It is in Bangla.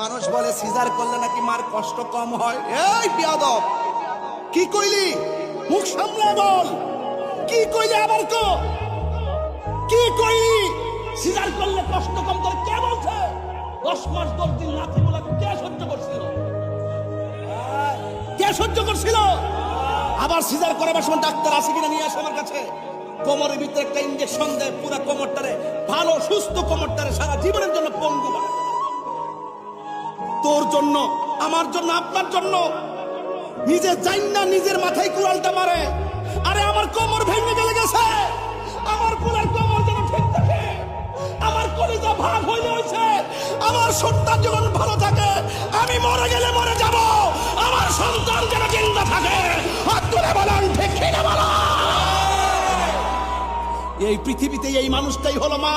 মানুষ বলে সিজার করলে নাকি মার কষ্ট কম হয়। এই বিয়াদব, কি কইলি? মুখ সামলে বল, কি কইলি? আবার কো, কি কইলি? সিজার করলে কষ্ট কম করে কে বলছে? 10 মাস 10 দিন লাথি বলা কে সহ্য করছিল? কে সহ্য করছিল? আবার সিজার করাবার সময় ডাক্তার আসে কিনা নিয়ে আসে আমার কাছে। কোমরের ভিতরে একটা ইনজেকশন দেয়, পুরো কোমরটারে, ভালো সুস্থ কোমরটারে সারা জীবনের জন্য পঙ্গু বানায়। তোর জন্য, আমার জন্য, আপনার জন্য নিজে জান না নিজের মাথায় কুড়ালটা মারে। আরে আমার কোমর ভেঙে গেলে গেছে, আমার পুরার কোমর যেন ঠিক থাকে, আমার কলিজা ভাগ হইলে হইছে, আমার সন্তান যখন ভালো থাকে, আমি মরে গেলে মরে যাব, আমার সন্তান যেন জিন্দা থাকে। হাত তুলে বলেন ঠিক কিনা বলো। এই পৃথিবীতে এই মানুষটাই হলো মা।